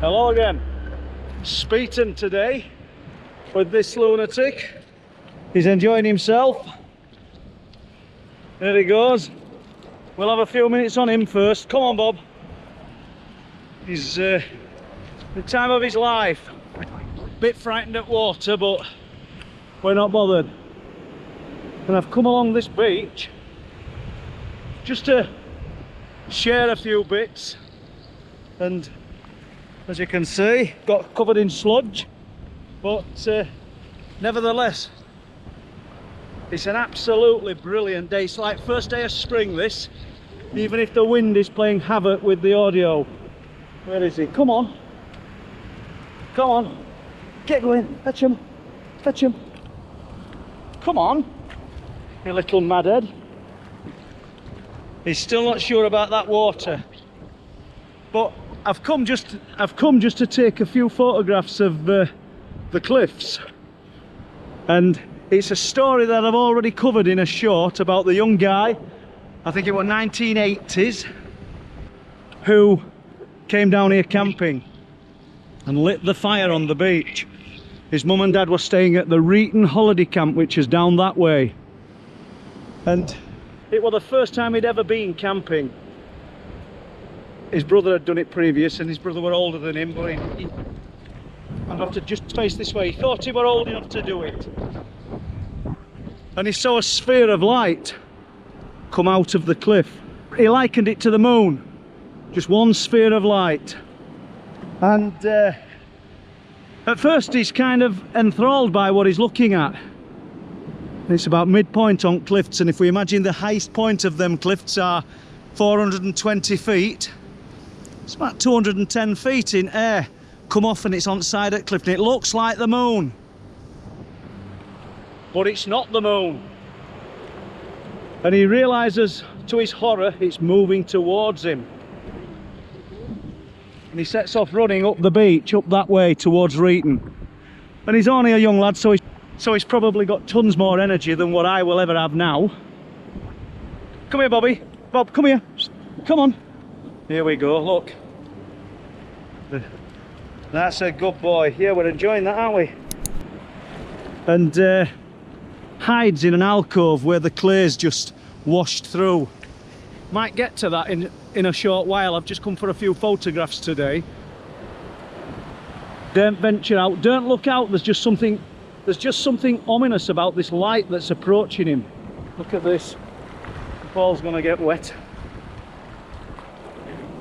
Hello again. Speeton today with this lunatic. He's enjoying himself. There he goes. We'll have a few minutes on him first. Come on, Bob. He's the time of his life. Bit frightened at water, but we're not bothered. And I've come along this beach just to share a few bits, and as you can see, got covered in sludge, but nevertheless it's an absolutely brilliant day. It's like first day of spring this, even if the wind is playing havoc with the audio. Where is he? Come on, come on, get going, fetch him, fetch him, come on, you little madhead. He's still not sure about that water, but I've come just to take a few photographs of the cliffs, and it's a story that I've already covered in a short about the young guy, I think it was 1980s, who came down here camping and lit the fire on the beach. His mum and dad were staying at the Reeton holiday camp, which is down that way, and it was the first time he'd ever been camping. His brother had done it previous, and his brother were older than him, but I'd have to just face this way. He thought he were old enough to do it. And he saw a sphere of light come out of the cliff. He likened it to the moon, just one sphere of light. And at first he's kind of enthralled by what he's looking at. It's about midpoint on cliffs, and if we imagine the highest point of them cliffs are 420 feet, it's about 210 feet in air come off, and it's on side at cliff, and it looks like the moon, but it's not the moon. And he realizes, to his horror, it's moving towards him, and he sets off running up the beach, up that way towards Reeton. And he's only a young lad, so he's probably got tons more energy than what I will ever have now. Come here, Bobby. Bob, come here. Come on. Here we go, look. That's a good boy. Yeah, we're enjoying that, aren't we? And hides in an alcove where the clay's just washed through. Might get to that in a short while. I've just come for a few photographs today. Don't venture out, don't look out. There's just something ominous about this light that's approaching him. Look at this. The ball's gonna get wet.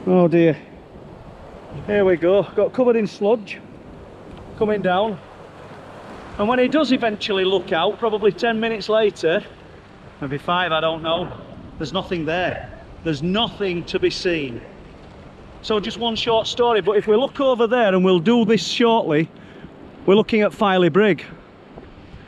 Oh dear. Here we go. Got covered in sludge coming down. And when he does eventually look out, probably 10 minutes later, maybe 5, I don't know, there's nothing there. There's nothing to be seen. So just one short story, but if we look over there, and we'll do this shortly, we're looking at Filey Brig.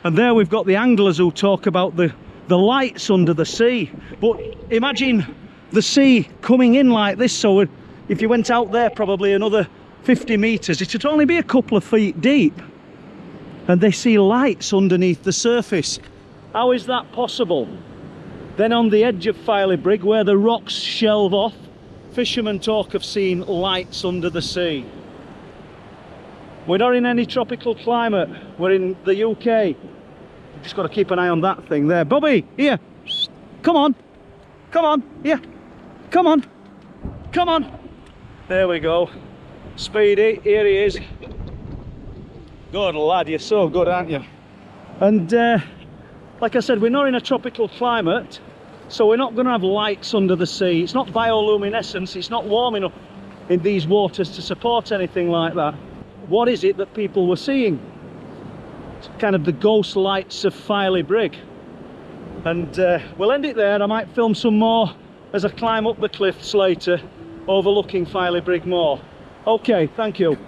And there we've got the anglers who talk about the lights under the sea. But imagine the sea coming in like this, so if you went out there probably another 50 metres, it would only be a couple of feet deep. And they see lights underneath the surface. How is that possible? Then on the edge of Filey Brig, where the rocks shelve off, fishermen talk of seeing lights under the sea. We're not in any tropical climate, we're in the UK. Just got to keep an eye on that thing there. Bobby, here, come on, come on, here, come on, come on. There we go. Speedy, here he is. Good lad, you're so good, aren't you? And like I said, we're not in a tropical climate, so we're not going to have lights under the sea. It's not bioluminescence, it's not warm enough in these waters to support anything like that. What is it that people were seeing? It's kind of the ghost lights of Filey Brig. And we'll end it there. I might film some more as I climb up the cliffs later, overlooking Filey Brig more. Okay, thank you.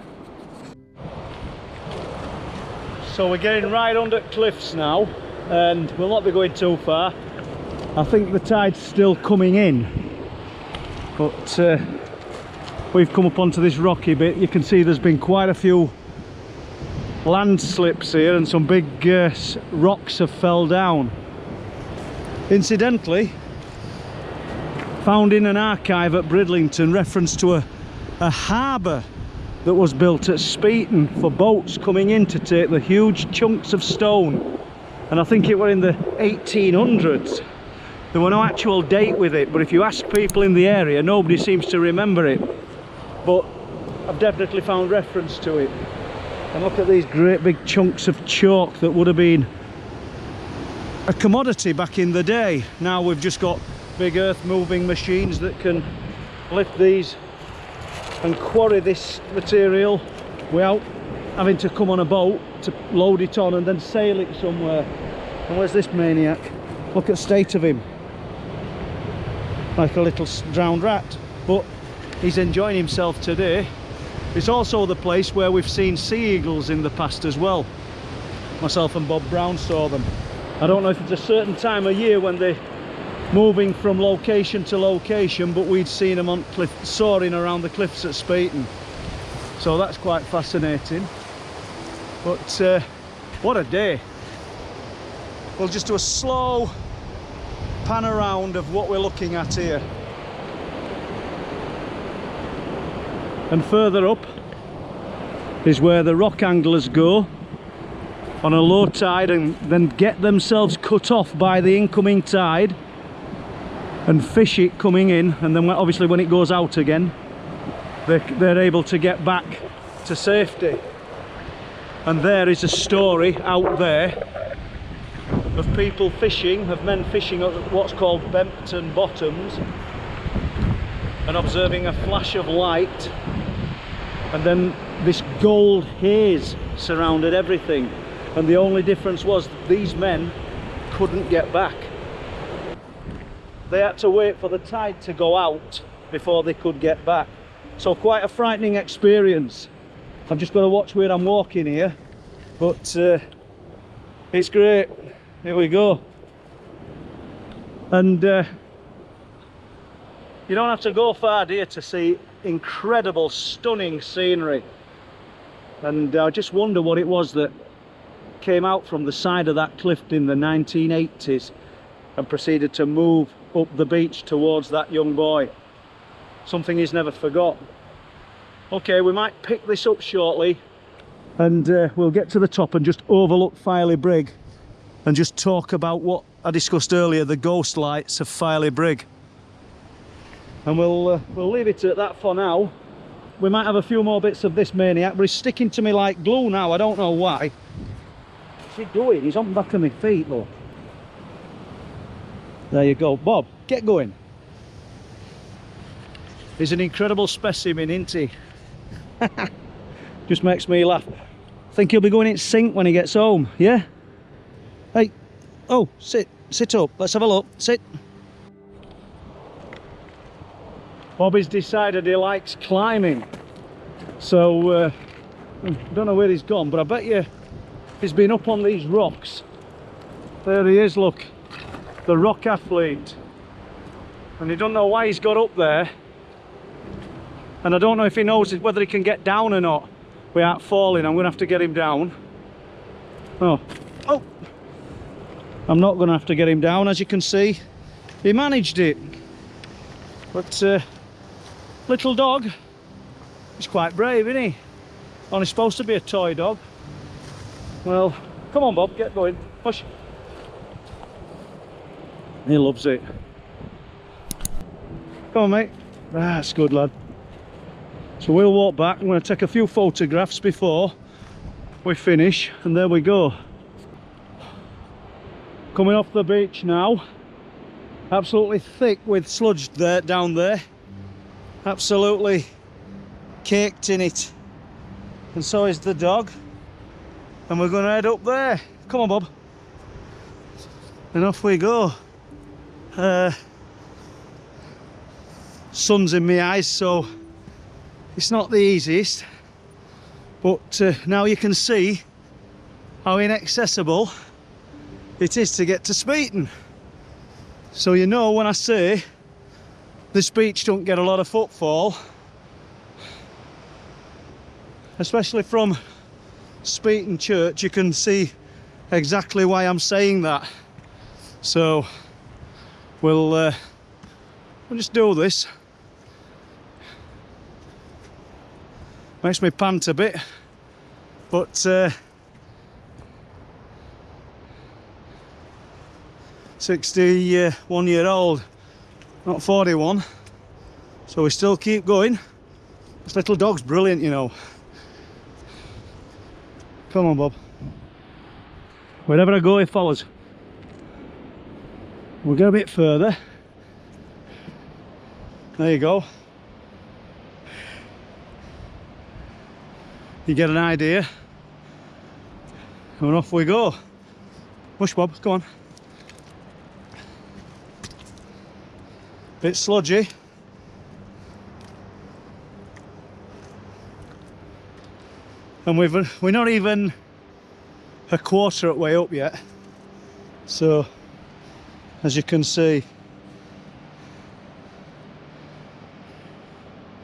So we're getting right under cliffs now, and we'll not be going too far. I think the tide's still coming in, but we've come up onto this rocky bit. You can see there's been quite a few landslips here, and some big rocks have fell down. Incidentally, found in an archive at Bridlington reference to a harbour that was built at Speeton for boats coming in to take the huge chunks of stone, and I think it were in the 1800s. There were no actual date with it, but if you ask people in the area, nobody seems to remember it, but I've definitely found reference to it. And look at these great big chunks of chalk that would have been a commodity back in the day. Now we've just got big earth moving machines that can lift these and quarry this material without having to come on a boat to load it on and then sail it somewhere. And where's this maniac? Look at the state of him, like a little drowned rat, but he's enjoying himself today. It's also the place where we've seen sea eagles in the past as well. Myself and Bob Brown saw them. I don't know if it's a certain time of year when they're moving from location to location, but we'd seen them on cliff, soaring around the cliffs at Speeton. So that's quite fascinating. But what a day. We'll just do a slow pan around of what we're looking at here. And further up is where the rock anglers go on a low tide and then get themselves cut off by the incoming tide and fish it coming in, and then obviously when it goes out again they're able to get back to safety. And there is a story out there of people fishing, of men fishing at what's called Bempton Bottoms and observing a flash of light, and then this gold haze surrounded everything, and the only difference was these men couldn't get back. They had to wait for the tide to go out before they could get back. So quite a frightening experience. I've just got to watch where I'm walking here, but it's great. Here we go. And you don't have to go far, do you, to see incredible, stunning scenery. And I just wonder what it was that came out from the side of that cliff in the 1980s and proceeded to move up the beach towards that young boy. Something he's never forgot. Okay, we might pick this up shortly, and we'll get to the top and just overlook Filey Brig and just talk about what I discussed earlier, the ghost lights of Filey Brig. And we'll leave it at that for now. We might have a few more bits of this maniac, but he's sticking to me like glue now. I don't know why. What's he doing? He's on the back of my feet, look. There you go, Bob, get going. He's an incredible specimen, isn't he? Just makes me laugh. I think he'll be going in sync when he gets home, yeah? Hey, oh, sit up, let's have a look, sit. Bobby's decided he likes climbing, so I don't know where he's gone, but I bet you he's been up on these rocks. There he is, look, the rock athlete, and he don't know why he's got up there, and I don't know if he knows whether he can get down or not without falling. I'm gonna have to get him down. Oh, I'm not gonna have to get him down. As you can see, he managed it, but little dog, he's quite brave, isn't he? Only supposed to be a toy dog. Well, come on Bob, get going, push. He loves it. Come on mate. That's good lad. So we'll walk back. I'm going to take a few photographs before we finish, and there we go. Coming off the beach now. Absolutely thick with sludge there, down there. Absolutely caked in it. And so is the dog. And we're going to head up there. Come on Bob. And off we go. Sun's in my eyes, so it's not the easiest, but now you can see how inaccessible it is to get to Speeton. So you know when I say this beach don't get a lot of footfall, especially from Speeton Church, you can see exactly why I'm saying that. So we'll just do this. Makes me pant a bit, but 61-year-old, not 41, so we still keep going. This little dog's brilliant, you know. Come on, Bob. Wherever I go, he follows. We'll go a bit further. There you go. You get an idea. And off we go. Push, Bob, come on. Bit sludgy. And we're not even a quarter way up yet. So, as you can see,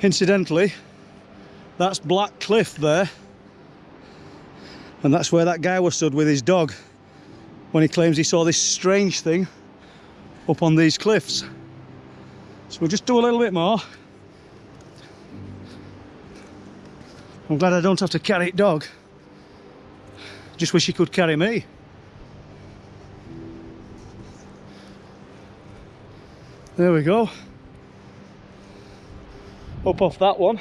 incidentally, that's Black Cliff there, and that's where that guy was stood with his dog when he claims he saw this strange thing up on these cliffs. So we'll just do a little bit more. I'm glad I don't have to carry the dog. Just wish he could carry me. There we go. Up off that one.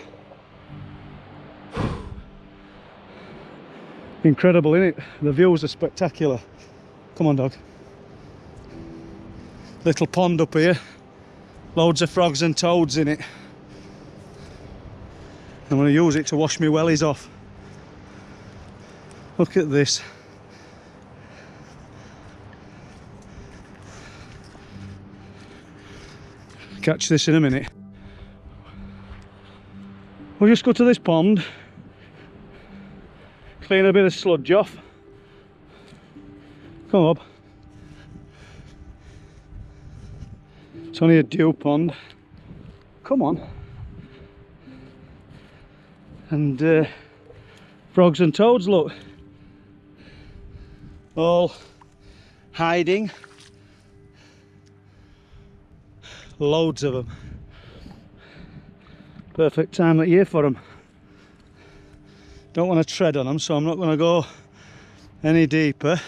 Incredible, isn't it? The views are spectacular. Come on, dog. Little pond up here. Loads of frogs and toads in it. I'm going to use it to wash my wellies off. Look at this. Catch this in a minute. We'll just go to this pond, clean a bit of sludge off. Come up. It's only a dew pond. Come on. And frogs and toads, look. All hiding. Loads of them. Perfect time of year for them. Don't want to tread on them, so I'm not going to go any deeper.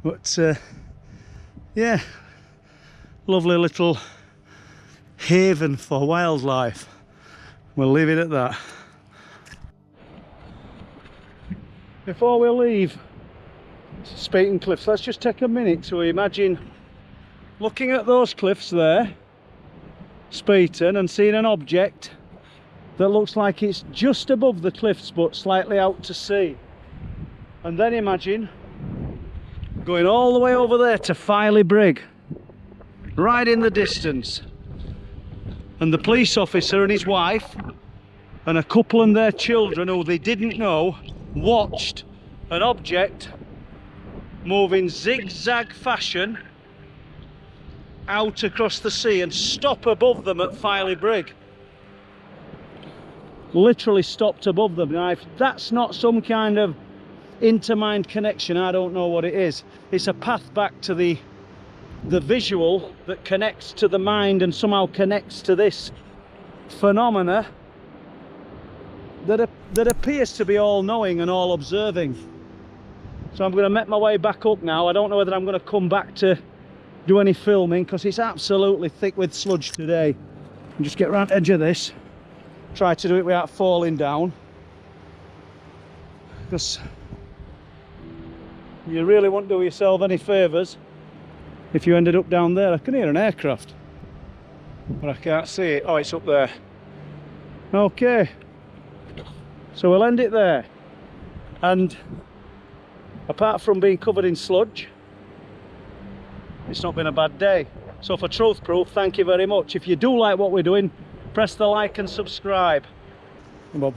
But yeah, lovely little haven for wildlife. We'll leave it at that. Before we leave Speeton Cliffs, let's just take a minute to imagine looking at those cliffs there, Speeton, and seeing an object that looks like it's just above the cliffs but slightly out to sea. And then imagine going all the way over there to Filey Brig, right in the distance, and the police officer and his wife and a couple and their children, who they didn't know, watched an object move in zigzag fashion out across the sea and stop above them at Filey Brig. Literally stopped above them. Now, if that's not some kind of intermind connection, I don't know what it is. It's a path back to the visual that connects to the mind and somehow connects to this phenomena that appears to be all-knowing and all-observing. So I'm going to make my way back up now. I don't know whether I'm going to come back to do any filming because it's absolutely thick with sludge today. And just get around the edge of this, try to do it without falling down, because you really won't do yourself any favours if you ended up down there. I can hear an aircraft, but I can't see it. Oh, it's up there. Okay, so we'll end it there. And apart from being covered in sludge, it's not been a bad day. So for Truth Proof, thank you very much. If you do like what we're doing, press the like and subscribe. Come on.